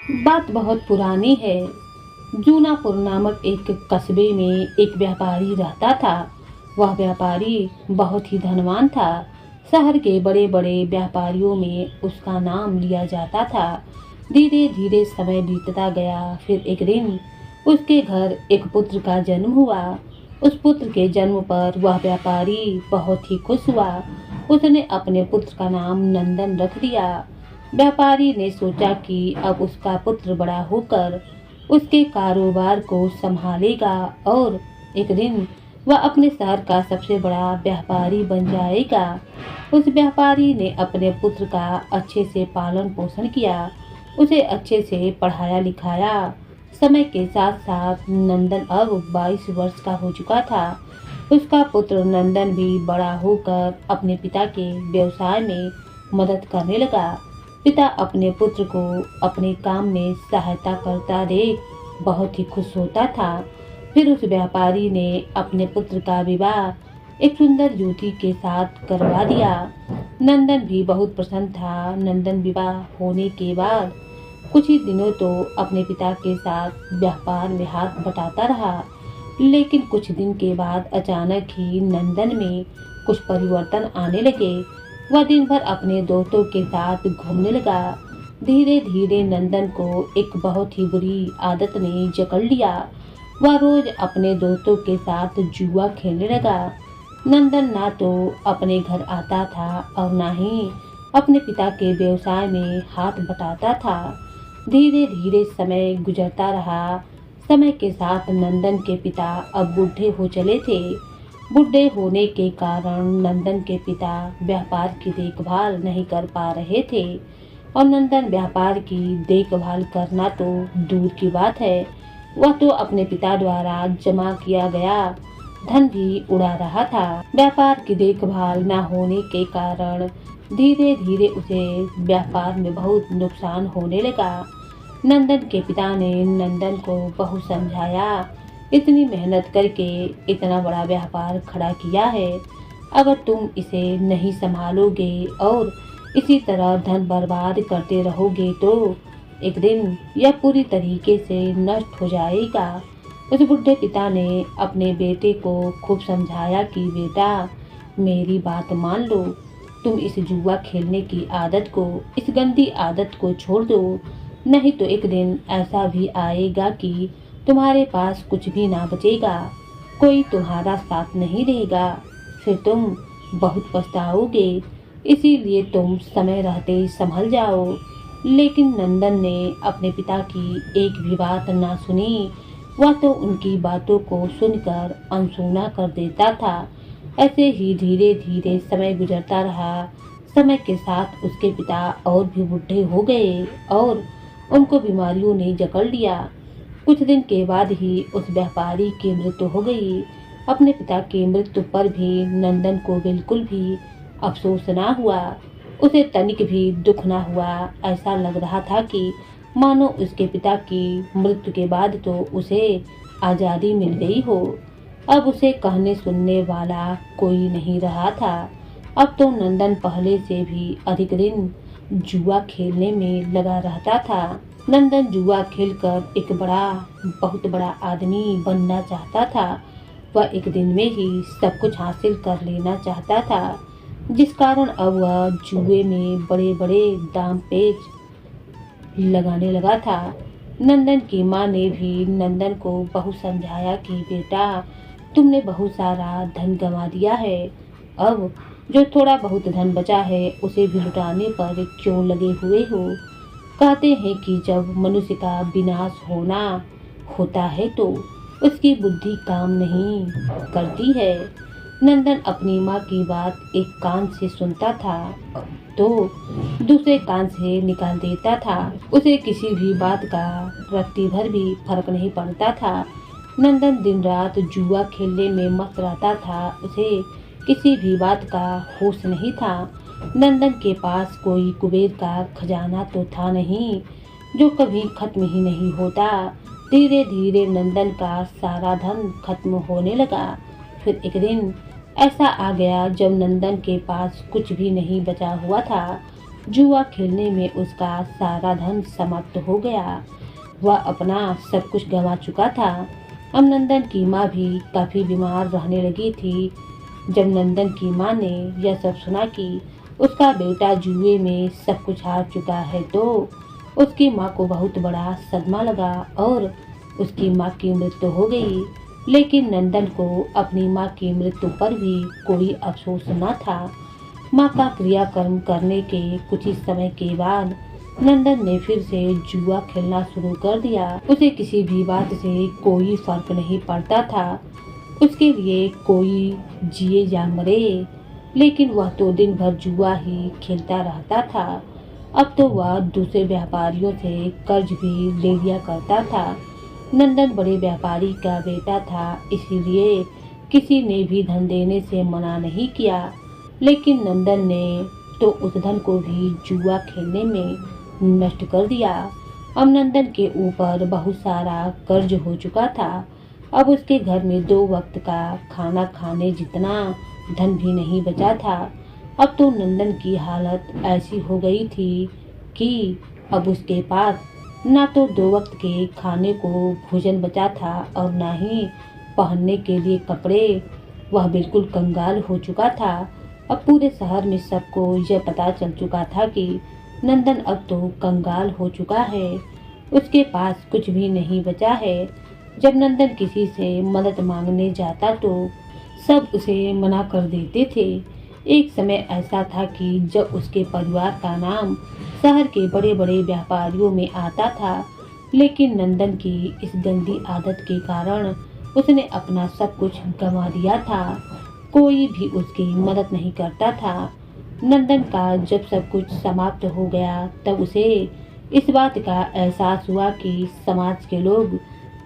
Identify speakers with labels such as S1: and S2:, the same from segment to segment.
S1: बात बहुत पुरानी है। जूनापुर नामक एक कस्बे में एक व्यापारी रहता था। वह व्यापारी बहुत ही धनवान था। शहर के बड़े बड़े व्यापारियों में उसका नाम लिया जाता था। धीरे धीरे समय बीतता गया। फिर एक दिन उसके घर एक पुत्र का जन्म हुआ। उस पुत्र के जन्म पर वह व्यापारी बहुत ही खुश हुआ। उसने अपने पुत्र का नाम नंदन रख दिया। व्यापारी ने सोचा कि अब उसका पुत्र बड़ा होकर उसके कारोबार को संभालेगा और एक दिन वह अपने शहर का सबसे बड़ा व्यापारी बन जाएगा। उस व्यापारी ने अपने पुत्र का अच्छे से पालन पोषण किया, उसे अच्छे से पढ़ाया लिखाया। समय के साथ साथ नंदन अब 22 वर्ष का हो चुका था। उसका पुत्र नंदन भी बड़ा होकर अपने पिता के व्यवसाय में मदद करने लगा। पिता अपने पुत्र को अपने काम में सहायता करता देख बहुत ही खुश होता था। फिर उस व्यापारी ने अपने पुत्र का विवाह एक सुंदर युवती के साथ करवा दिया। नंदन भी बहुत प्रसन्न था। नंदन विवाह होने के बाद कुछ ही दिनों तो अपने पिता के साथ व्यापार में हाथ बटाता रहा, लेकिन कुछ दिन के बाद अचानक ही नंदन में कुछ परिवर्तन आने लगे। वह दिन भर अपने दोस्तों के साथ घूमने लगा। धीरे धीरे नंदन को एक बहुत ही बुरी आदत ने जकड़ लिया। वह रोज अपने दोस्तों के साथ जुआ खेलने लगा। नंदन ना तो अपने घर आता था और ना ही अपने पिता के व्यवसाय में हाथ बटाता था। धीरे धीरे समय गुजरता रहा। समय के साथ नंदन के पिता अब बूढ़े हो चले थे। बूढ़े होने के कारण नंदन के पिता व्यापार की देखभाल नहीं कर पा रहे थे और नंदन व्यापार की देखभाल करना तो दूर की बात है, वह तो अपने पिता द्वारा जमा किया गया धन भी उड़ा रहा था। व्यापार की देखभाल न होने के कारण धीरे धीरे उसे व्यापार में बहुत नुकसान होने लगा। नंदन के पिता ने नंदन को बहुत समझाया, इतनी मेहनत करके इतना बड़ा व्यापार खड़ा किया है, अगर तुम इसे नहीं संभालोगे और इसी तरह धन बर्बाद करते रहोगे तो एक दिन यह पूरी तरीके से नष्ट हो जाएगा। उस बुढ़े पिता ने अपने बेटे को खूब समझाया कि बेटा, मेरी बात मान लो, तुम इस जुआ खेलने की आदत को, इस गंदी आदत को छोड़ दो, नहीं तो एक दिन ऐसा भी आएगा कि तुम्हारे पास कुछ भी ना बचेगा, कोई तुम्हारा साथ नहीं देगा, फिर तुम बहुत पछताओगे। इसीलिए तुम समय रहते संभल जाओ। लेकिन नंदन ने अपने पिता की एक भी बात ना सुनी। वह तो उनकी बातों को सुनकर अनसुना कर देता था। ऐसे ही धीरे धीरे समय गुजरता रहा। समय के साथ उसके पिता और भी बूढ़े हो गए और उनको बीमारियों ने जकड़ लिया। कुछ दिन के बाद ही उस व्यापारी की मृत्यु हो गई। अपने पिता की मृत्यु पर भी नंदन को बिल्कुल भी अफसोस ना हुआ। उसे तनिक भी दुख ना हुआ। ऐसा लग रहा था कि मानो उसके पिता की मृत्यु के बाद तो उसे आज़ादी मिल गई हो। अब उसे कहने सुनने वाला कोई नहीं रहा था। अब तो नंदन पहले से भी अधिक दिन जुआ खेलने में लगा रहता था। नंदन जुआ खेलकर एक बहुत बड़ा आदमी बनना चाहता था। वह एक दिन में ही सब कुछ हासिल कर लेना चाहता था, जिस कारण अब वह जुए में बड़े बड़े दाम पेच लगाने लगा था। नंदन की माँ ने भी नंदन को बहुत समझाया कि बेटा, तुमने बहुत सारा धन गंवा दिया है, अब जो थोड़ा बहुत धन बचा है उसे भी लुटाने पर क्यों लगे हुए हो। कहते हैं कि जब मनुष्य का विनाश होना होता है तो उसकी बुद्धि काम नहीं करती है। नंदन अपनी माँ की बात एक कान से सुनता था तो दूसरे कान से निकाल देता था। उसे किसी भी बात का रत्ती भर भी फर्क नहीं पड़ता था। नंदन दिन रात जुआ खेलने में मस्त रहता था। उसे किसी भी बात का होश नहीं था। नंदन के पास कोई कुबेर का खजाना तो था नहीं जो कभी खत्म ही नहीं होता। धीरे धीरे नंदन का सारा धन खत्म होने लगा। फिर एक दिन ऐसा आ गया जब नंदन के पास कुछ भी नहीं बचा हुआ था। जुआ खेलने में उसका सारा धन समाप्त हो गया। वह अपना सब कुछ गंवा चुका था। अब नंदन की माँ भी काफ़ी बीमार रहने लगी थी। जब नंदन की माँ ने यह सब सुना कि उसका बेटा जुए में सब कुछ हार चुका है तो उसकी माँ को बहुत बड़ा सदमा लगा और उसकी माँ की मृत्यु हो गई। लेकिन नंदन को अपनी माँ की मृत्यु पर भी कोई अफसोस न था। माँ का क्रियाकर्म करने के कुछ ही समय के बाद नंदन ने फिर से जुआ खेलना शुरू कर दिया। उसे किसी भी बात से कोई फर्क नहीं पड़ता था। उसके लिए कोई जिए या मरे, लेकिन वह तो दिन भर जुआ ही खेलता रहता था। अब तो वह दूसरे व्यापारियों से कर्ज भी ले लिया करता था। नंदन बड़े व्यापारी का बेटा था, इसीलिए किसी ने भी धन देने से मना नहीं किया। लेकिन नंदन ने तो उस धन को भी जुआ खेलने में नष्ट कर दिया। अब नंदन के ऊपर बहुत सारा कर्ज हो चुका था। अब उसके घर में 2 वक्त का खाना खाने जितना धन भी नहीं बचा था। अब तो नंदन की हालत ऐसी हो गई थी कि अब उसके पास ना तो 2 वक्त के खाने को भोजन बचा था और ना ही पहनने के लिए कपड़े। वह बिल्कुल कंगाल हो चुका था। अब पूरे शहर में सबको यह पता चल चुका था कि नंदन अब तो कंगाल हो चुका है। उसके पास कुछ भी नहीं बचा है। जब नंदन किसी से मदद मांगने जाता तो सब उसे मना कर देते थे। एक समय ऐसा था कि जब उसके परिवार का नाम शहर के बड़े बड़े व्यापारियों में आता था, लेकिन नंदन की इस गंदी आदत के कारण उसने अपना सब कुछ गंवा दिया था। कोई भी उसकी मदद नहीं करता था। नंदन का जब सब कुछ समाप्त हो गया तब उसे इस बात का एहसास हुआ कि समाज के लोग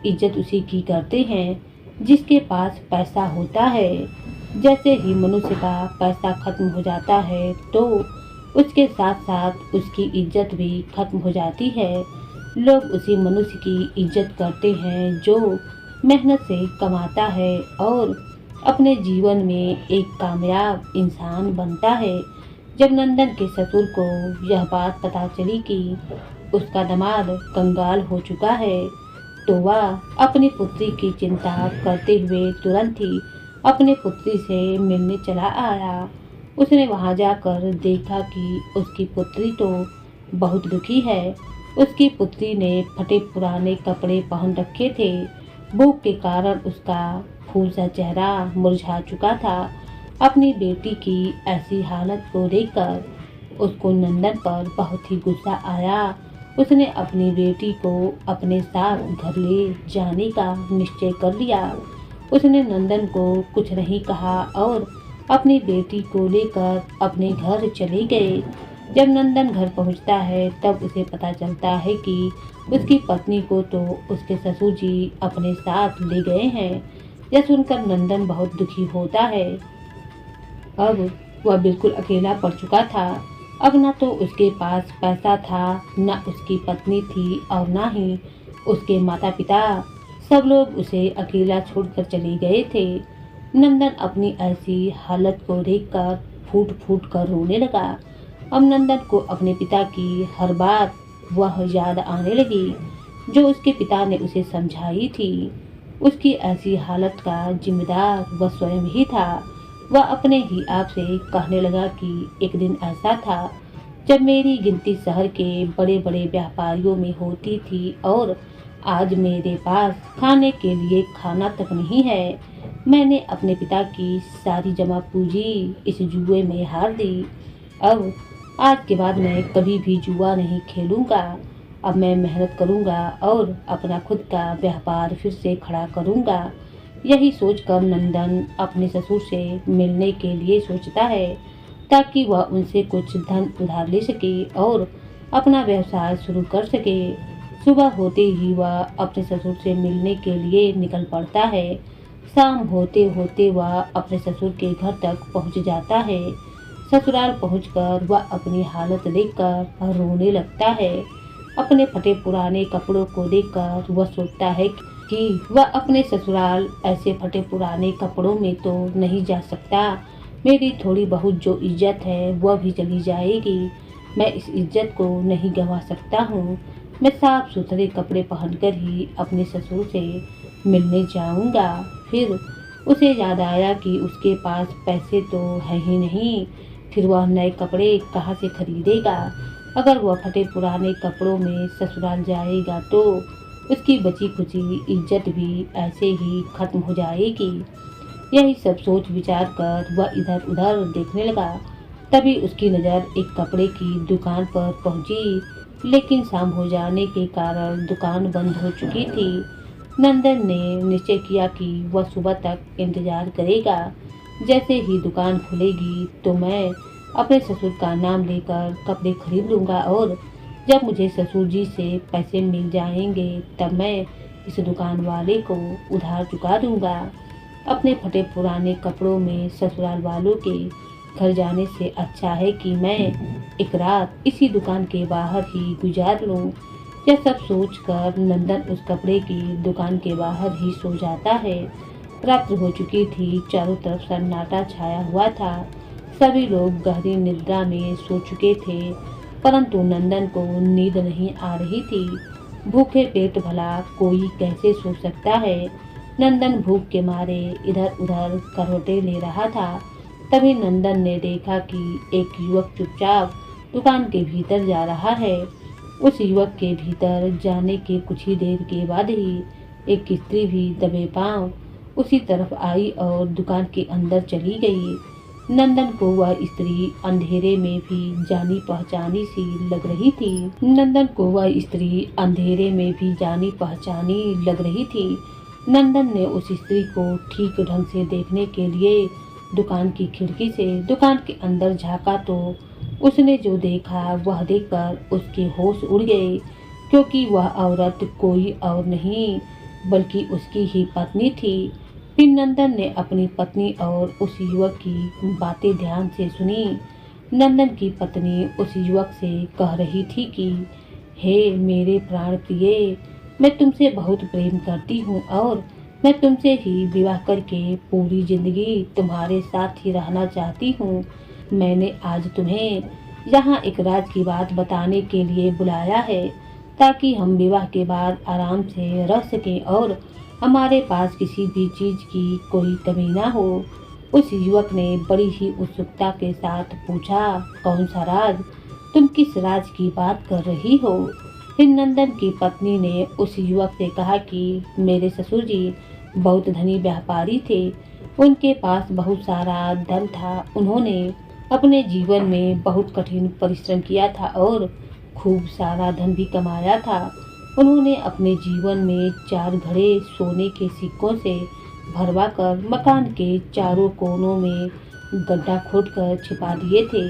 S1: इज्जत उसी की करते हैं जिसके पास पैसा होता है। जैसे ही मनुष्य का पैसा खत्म हो जाता है तो उसके साथ साथ उसकी इज्जत भी खत्म हो जाती है। लोग उसी मनुष्य की इज्जत करते हैं जो मेहनत से कमाता है और अपने जीवन में एक कामयाब इंसान बनता है। जब नंदन के ससुर को यह बात पता चली कि उसका दामाद कंगाल हो चुका है तो वह अपनी पुत्री की चिंता करते हुए तुरंत ही अपने पुत्री से मिलने चला आया। उसने वहां जाकर देखा कि उसकी पुत्री तो बहुत दुखी है। उसकी पुत्री ने फटे पुराने कपड़े पहन रखे थे। भूख के कारण उसका फूल सा चेहरा मुरझा चुका था। अपनी बेटी की ऐसी हालत को देखकर उसको नंदन पर बहुत ही गुस्सा आया। उसने अपनी बेटी को अपने साथ घर ले जाने का निश्चय कर लिया। उसने नंदन को कुछ नहीं कहा और अपनी बेटी को लेकर अपने घर चले गए। जब नंदन घर पहुंचता है तब उसे पता चलता है कि उसकी पत्नी को तो उसके ससुर जी अपने साथ ले गए हैं। यह सुनकर नंदन बहुत दुखी होता है। अब वह बिल्कुल अकेला पड़ चुका था। अब न तो उसके पास पैसा था, न उसकी पत्नी थी और न ही उसके माता पिता। सब लोग उसे अकेला छोड़कर चले गए थे। नंदन अपनी ऐसी हालत को देखकर फूट फूट कर रोने लगा। अब नंदन को अपने पिता की हर बात वह याद आने लगी जो उसके पिता ने उसे समझाई थी। उसकी ऐसी हालत का जिम्मेदार वह स्वयं ही था। वह अपने ही आप से कहने लगा कि एक दिन ऐसा था जब मेरी गिनती शहर के बड़े बड़े व्यापारियों में होती थी और आज मेरे पास खाने के लिए खाना तक नहीं है। मैंने अपने पिता की सारी जमा पूंजी इस जुए में हार दी। अब आज के बाद मैं कभी भी जुआ नहीं खेलूंगा। अब मैं मेहनत करूंगा और अपना खुद का व्यापार फिर से खड़ा करूंगा। यही सोचकर नंदन अपने ससुर से मिलने के लिए सोचता है ताकि वह उनसे कुछ धन उधार ले सके और अपना व्यवसाय शुरू कर सके। सुबह होते ही वह अपने ससुर से मिलने के लिए निकल पड़ता है। शाम होते होते वह अपने ससुर के घर तक पहुंच जाता है। ससुराल पहुंचकर वह अपनी हालत देखकर रोने लगता है। अपने फटे पुराने कपड़ों को देखकर वह सोचता है कि वह अपने ससुराल ऐसे फटे पुराने कपड़ों में तो नहीं जा सकता। मेरी थोड़ी बहुत जो इज्जत है वह भी चली जाएगी। मैं इस इज्जत को नहीं गंवा सकता हूँ। मैं साफ सुथरे कपड़े पहनकर ही अपने ससुर से मिलने जाऊँगा। फिर उसे याद आया कि उसके पास पैसे तो है ही नहीं, फिर वह नए कपड़े कहाँ से खरीदेगा। अगर वह फटे पुराने कपड़ों में ससुराल जाएगा तो उसकी बची खुची इज्जत भी ऐसे ही खत्म हो जाएगी। यही सब सोच विचार कर वह इधर उधर देखने लगा। तभी उसकी नज़र एक कपड़े की दुकान पर पहुंची, लेकिन शाम हो जाने के कारण दुकान बंद हो चुकी थी। नंदन ने निश्चय किया कि वह सुबह तक इंतजार करेगा। जैसे ही दुकान खुलेगी तो मैं अपने ससुर का नाम लेकर कपड़े खरीद लूँगा और जब मुझे ससुर जी से पैसे मिल जाएंगे तब मैं इस दुकान वाले को उधार चुका दूँगा। अपने फटे पुराने कपड़ों में ससुराल वालों के घर जाने से अच्छा है कि मैं एक रात इसी दुकान के बाहर ही गुजार लूं। यह सब सोचकर नंदन उस कपड़े की दुकान के बाहर ही सो जाता है। रात्र हो चुकी थी, चारों तरफ सन्नाटा छाया हुआ था। सभी लोग गहरी निद्रा में सो चुके थे, परंतु नंदन को नींद नहीं आ रही थी। भूखे पेट भला कोई कैसे सो सकता है। नंदन भूख के मारे इधर उधर करवटें ले रहा था। तभी नंदन ने देखा कि एक युवक चुपचाप दुकान के भीतर जा रहा है। उस युवक के भीतर जाने के कुछ ही देर के बाद ही एक स्त्री भी दबे पांव उसी तरफ आई और दुकान के अंदर चली गई। नंदन को वह स्त्री अंधेरे में भी जानी पहचानी सी लग रही थी। नंदन ने उस स्त्री को ठीक ढंग से देखने के लिए दुकान की खिड़की से दुकान के अंदर झांका तो उसने जो देखा वह देखकर उसके होश उड़ गए, क्योंकि वह औरत कोई और नहीं बल्कि उसकी ही पत्नी थी। फिर नंदन ने अपनी पत्नी और उस युवक की बातें ध्यान से सुनी। नंदन की पत्नी उस युवक से कह रही थी कि हे मेरे प्राण प्रिय, मैं तुमसे बहुत प्रेम करती हूँ और मैं तुमसे ही विवाह करके पूरी जिंदगी तुम्हारे साथ ही रहना चाहती हूँ। मैंने आज तुम्हें यहाँ एक राज की बात बताने के लिए बुलाया है, ताकि हम विवाह के बाद आराम से रह सकें और हमारे पास किसी भी चीज की कोई कमी ना हो। उस युवक ने बड़ी ही उत्सुकता के साथ पूछा, कौन सा राज? तुम किस राज की बात कर रही हो? फिर नंदन की पत्नी ने उस युवक से कहा कि मेरे ससुर जी बहुत धनी व्यापारी थे, उनके पास बहुत सारा धन था। उन्होंने अपने जीवन में बहुत कठिन परिश्रम किया था और खूब सारा धन भी कमाया था। उन्होंने अपने जीवन में 4 घड़े सोने के सिक्कों से भरवा कर मकान के चारों कोनों में गड्ढा खोदकर छिपा दिए थे।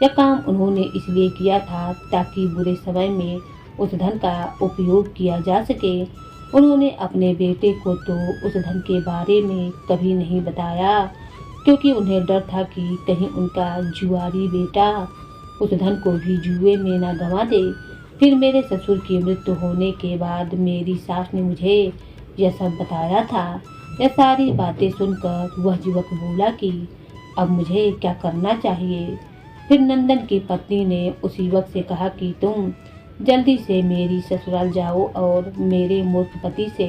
S1: यह काम उन्होंने इसलिए किया था ताकि बुरे समय में उस धन का उपयोग किया जा सके। उन्होंने अपने बेटे को तो उस धन के बारे में कभी नहीं बताया, क्योंकि उन्हें डर था कि कहीं उनका जुआरी बेटा उस धन को भी जुए में ना गंवा दे। फिर मेरे ससुर की मृत्यु होने के बाद मेरी सास ने मुझे यह सब बताया था। यह सारी बातें सुनकर वह युवक बोला कि अब मुझे क्या करना चाहिए। फिर नंदन की पत्नी ने उस युवक से कहा कि तुम जल्दी से मेरी ससुराल जाओ और मेरे मूर्ख पति से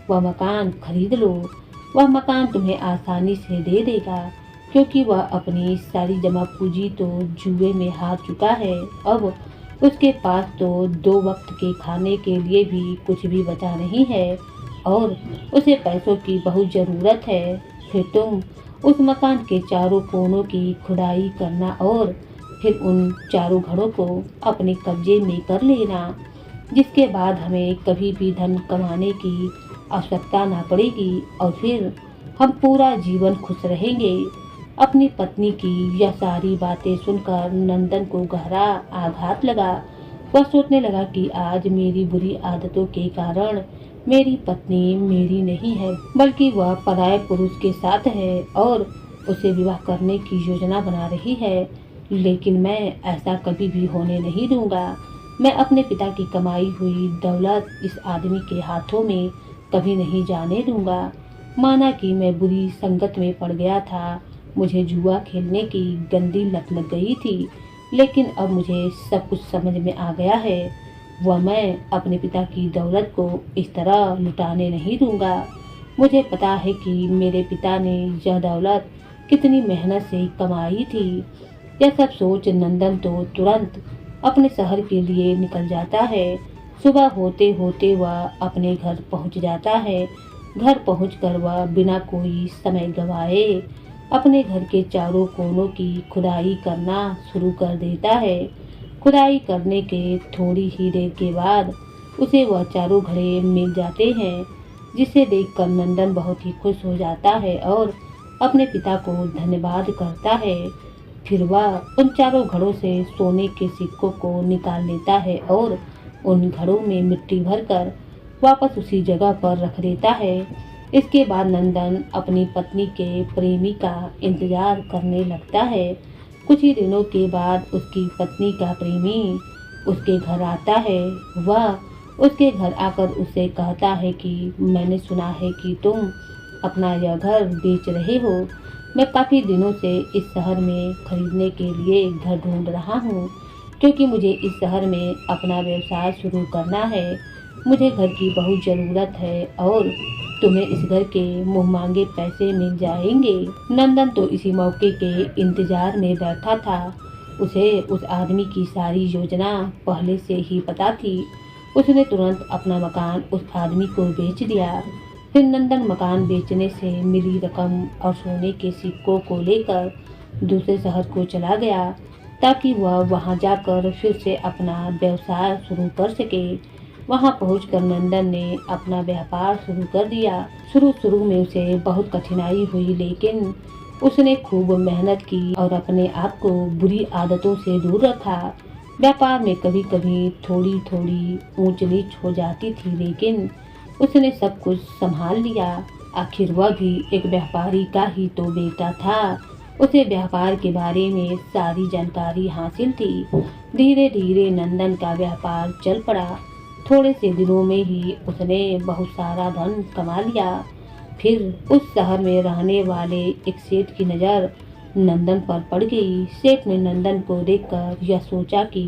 S1: वह मकान खरीद लो। वह मकान तुम्हें आसानी से दे देगा, क्योंकि वह अपनी सारी जमा पूंजी तो जुए में हार चुका है। अब उसके पास तो 2 वक्त के खाने के लिए भी कुछ भी बचा नहीं है और उसे पैसों की बहुत ज़रूरत है। फिर तुम उस मकान के चारों कोनों की खुदाई करना और फिर उन चारों घरों को अपने कब्जे में कर लेना, जिसके बाद हमें कभी भी धन कमाने की आवश्यकता ना पड़ेगी और फिर हम पूरा जीवन खुश रहेंगे। अपनी पत्नी की यह सारी बातें सुनकर नंदन को गहरा आघात लगा। वह सोचने लगा कि आज मेरी बुरी आदतों के कारण मेरी पत्नी मेरी नहीं है, बल्कि वह पराये पुरुष के साथ है और उसे विवाह करने की योजना बना रही है। लेकिन मैं ऐसा कभी भी होने नहीं दूंगा। मैं अपने पिता की कमाई हुई दौलत इस आदमी के हाथों में कभी नहीं जाने दूंगा। माना कि मैं बुरी संगत में पड़ गया था, मुझे जुआ खेलने की गंदी लत लग गई थी, लेकिन अब मुझे सब कुछ समझ में आ गया है। वह मैं अपने पिता की दौलत को इस तरह लुटाने नहीं दूंगा। मुझे पता है कि मेरे पिता ने यह दौलत कितनी मेहनत से कमाई थी। यह सब सोच नंदन तो तुरंत अपने शहर के लिए निकल जाता है। सुबह होते होते वह अपने घर पहुंच जाता है। घर पहुंचकर वह बिना कोई समय गंवाए अपने घर के चारों कोनों की खुदाई करना शुरू कर देता है। खुदाई करने के थोड़ी ही देर के बाद उसे वह चारों घड़े मिल जाते हैं, जिसे देखकर नंदन बहुत ही खुश हो जाता है और अपने पिता को धन्यवाद करता है। फिर वह उन चारों घड़ों से सोने के सिक्कों को निकाल लेता है और उन घड़ों में मिट्टी भरकर वापस उसी जगह पर रख देता है। इसके बाद नंदन अपनी पत्नी के प्रेमी का इंतजार करने लगता है। कुछ ही दिनों के बाद उसकी पत्नी का प्रेमी उसके घर आता है। वह उसके घर आकर उसे कहता है कि मैंने सुना है कि तुम अपना यह घर बेच रहे हो। मैं काफ़ी दिनों से इस शहर में खरीदने के लिए घर ढूंढ रहा हूँ, क्योंकि मुझे इस शहर में अपना व्यवसाय शुरू करना है। मुझे घर की बहुत ज़रूरत है और तुम्हें इस घर के मुँह मांगे पैसे मिल जाएंगे। नंदन तो इसी मौके के इंतजार में बैठा था। उसे उस आदमी की सारी योजना पहले से ही पता थी। उसने तुरंत अपना मकान उस आदमी को बेच दिया। फिर नंदन मकान बेचने से मिली रकम और सोने के सिक्कों को लेकर दूसरे शहर को चला गया, ताकि वह वहां जाकर फिर से अपना व्यवसाय शुरू कर सके। वहां पहुंचकर नंदन ने अपना व्यापार शुरू कर दिया। शुरू में उसे बहुत कठिनाई हुई, लेकिन उसने खूब मेहनत की और अपने आप को बुरी आदतों से दूर रखा। व्यापार में कभी कभी थोड़ी थोड़ी ऊंच नीच हो जाती थी, लेकिन उसने सब कुछ संभाल लिया। आखिर वह भी एक व्यापारी का ही तो बेटा था। उसे व्यापार के बारे में सारी जानकारी हासिल थी। धीरे धीरे नंदन का व्यापार चल पड़ा। थोड़े से दिनों में ही उसने बहुत सारा धन कमा लिया। फिर उस शहर में रहने वाले एक सेठ की नज़र नंदन पर पड़ गई। सेठ ने नंदन को देखकर यह सोचा कि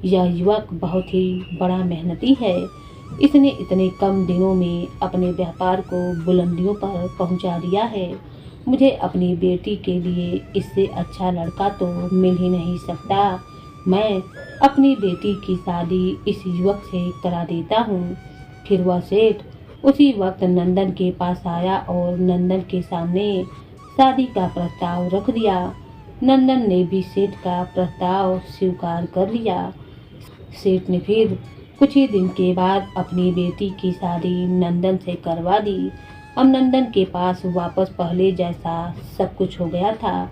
S1: यह युवक बहुत ही बड़ा मेहनती है। इसने इतने कम दिनों में अपने व्यापार को बुलंदियों पर पहुंचा दिया है। मुझे अपनी बेटी के लिए इससे अच्छा लड़का तो मिल ही नहीं सकता। मैं अपनी बेटी की शादी इस युवक से करा देता हूँ। फिर वह सेठ उसी वक्त नंदन के पास आया और नंदन के सामने शादी का प्रस्ताव रख दिया। नंदन ने भी सेठ का प्रस्ताव स्वीकार कर लिया। सेठ ने फिर कुछ ही दिन के बाद अपनी बेटी की शादी नंदन से करवा दी। अब नंदन के पास वापस पहले जैसा सब कुछ हो गया था।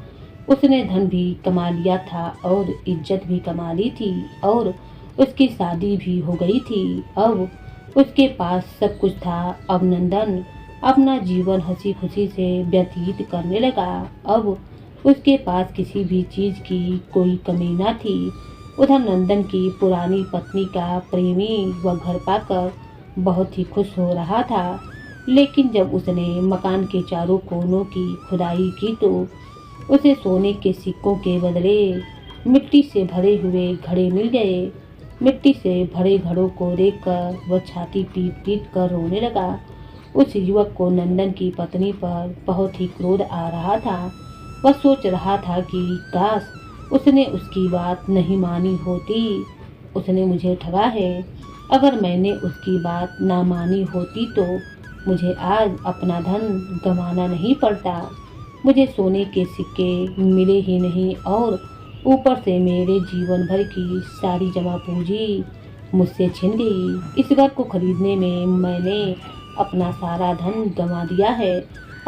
S1: उसने धन भी कमा लिया था और इज्जत भी कमा ली थी और उसकी शादी भी हो गई थी। अब उसके पास सब कुछ था। अब नंदन अपना जीवन हंसी खुशी से व्यतीत करने लगा। अब उसके पास किसी भी चीज की कोई कमी न थी। उधर नंदन की पुरानी पत्नी का प्रेमी वह घर पाकर बहुत ही खुश हो रहा था, लेकिन जब उसने मकान के चारों कोनों की खुदाई की तो उसे सोने के सिक्कों के बदले मिट्टी से भरे हुए घड़े मिल गए। मिट्टी से भरे घड़ों को देखकर वह छाती पीट पीट कर रोने लगा। उस युवक को नंदन की पत्नी पर बहुत ही क्रोध आ रहा था। वह सोच रहा था कि काश उसने उसकी बात नहीं मानी होती। उसने मुझे ठगा है। अगर मैंने उसकी बात ना मानी होती तो मुझे आज अपना धन गंवाना नहीं पड़ता। मुझे सोने के सिक्के मिले ही नहीं और ऊपर से मेरे जीवन भर की सारी जमा पूंजी मुझसे छिन गई। इस घर को खरीदने में मैंने अपना सारा धन गंवा दिया है।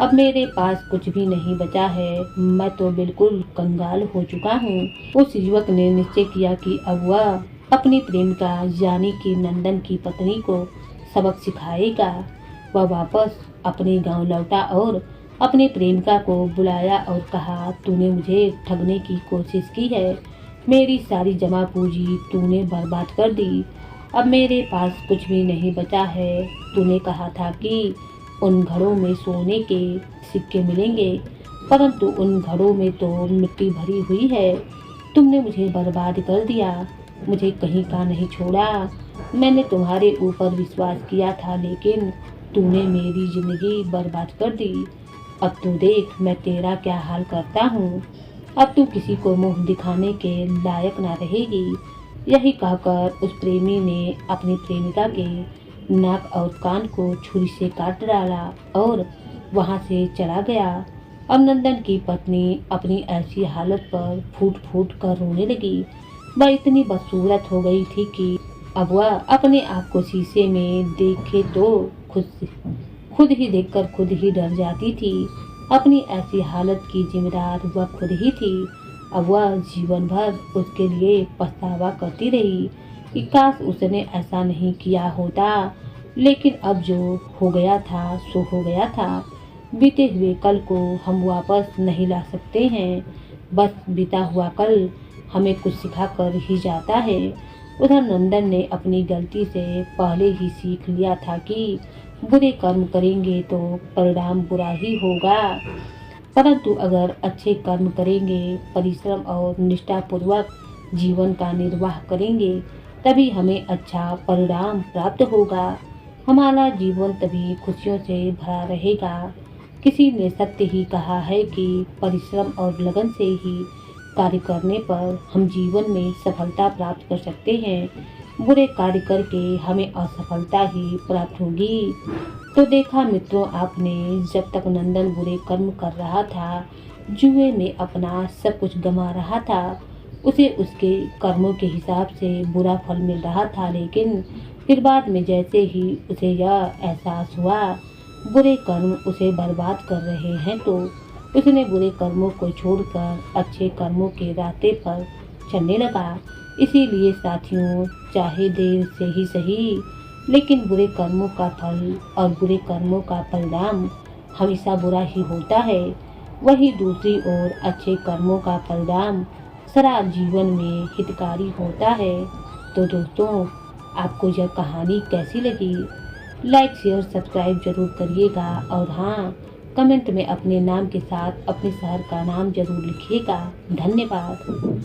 S1: अब मेरे पास कुछ भी नहीं बचा है। मैं तो बिल्कुल कंगाल हो चुका हूँ। उस युवक ने निश्चय किया कि अब वह अपनी प्रेमिका यानी कि नंदन की पत्नी को सबक सिखाएगा। वह वापस अपने गांव लौटा और अपनी प्रेमिका को बुलाया और कहा, तूने मुझे ठगने की कोशिश की है। मेरी सारी जमा पूंजी तूने बर्बाद कर दी। अब मेरे पास कुछ भी नहीं बचा है। तूने कहा था कि उन घड़ों में सोने के सिक्के मिलेंगे, परंतु उन घड़ों में तो मिट्टी भरी हुई है। तुमने मुझे बर्बाद कर दिया, मुझे कहीं का नहीं छोड़ा। मैंने तुम्हारे ऊपर विश्वास किया था, लेकिन तूने मेरी जिंदगी बर्बाद कर दी। अब तू देख मैं तेरा क्या हाल करता हूँ। अब तू किसी को मुंह दिखाने के लायक ना रहेगी। यही कहकर उस प्रेमी ने अपनी प्रेमिका के नाक और कान को छुरी से काट डाला और वहां से चला गया। अब नंदन की पत्नी अपनी ऐसी हालत पर फूट फूट कर रोने लगी। वह इतनी बदसूरत हो गई थी कि अब वह अपने आप को शीशे में देखे तो खुद ही देखकर खुद ही डर जाती थी। अपनी ऐसी हालत की जिम्मेदार वह खुद ही थी। अब वह जीवन भर उसके लिए पछतावा करती रही कि काश उसने ऐसा नहीं किया होता। लेकिन अब जो हो गया था सो हो गया था। बीते हुए कल को हम वापस नहीं ला सकते हैं, बस बीता हुआ कल हमें कुछ सिखा कर ही जाता है। उधर नंदन ने अपनी गलती से पहले ही सीख लिया था कि बुरे कर्म करेंगे तो परिणाम बुरा ही होगा, परंतु अगर अच्छे कर्म करेंगे, परिश्रम और निष्ठापूर्वक जीवन का निर्वाह करेंगे, तभी हमें अच्छा परिणाम प्राप्त होगा। हमारा जीवन तभी खुशियों से भरा रहेगा। किसी ने सत्य ही कहा है कि परिश्रम और लगन से ही कार्य करने पर हम जीवन में सफलता प्राप्त कर सकते हैं। बुरे कार्य करके हमें असफलता ही प्राप्त होगी। तो देखा मित्रों आपने, जब तक नंदन बुरे कर्म कर रहा था, जुए में अपना सब कुछ गंवा रहा था, उसे उसके कर्मों के हिसाब से बुरा फल मिल रहा था। लेकिन फिर बाद में जैसे ही उसे यह एहसास हुआ बुरे कर्म उसे बर्बाद कर रहे हैं, तो उसने बुरे कर्मों को छोड़कर अच्छे कर्मों के रास्ते पर चलने लगा। इसीलिए साथियों, चाहे देर से ही सही, लेकिन बुरे कर्मों का फल और बुरे कर्मों का परिणाम हमेशा बुरा ही होता है। वहीं दूसरी ओर अच्छे कर्मों का परिणाम सारा जीवन में हितकारी होता है। तो दोस्तों, आपको यह कहानी कैसी लगी? लाइक शेयर सब्सक्राइब जरूर करिएगा और हाँ, कमेंट में अपने नाम के साथ अपने शहर का नाम जरूर लिखिएगा। धन्यवाद।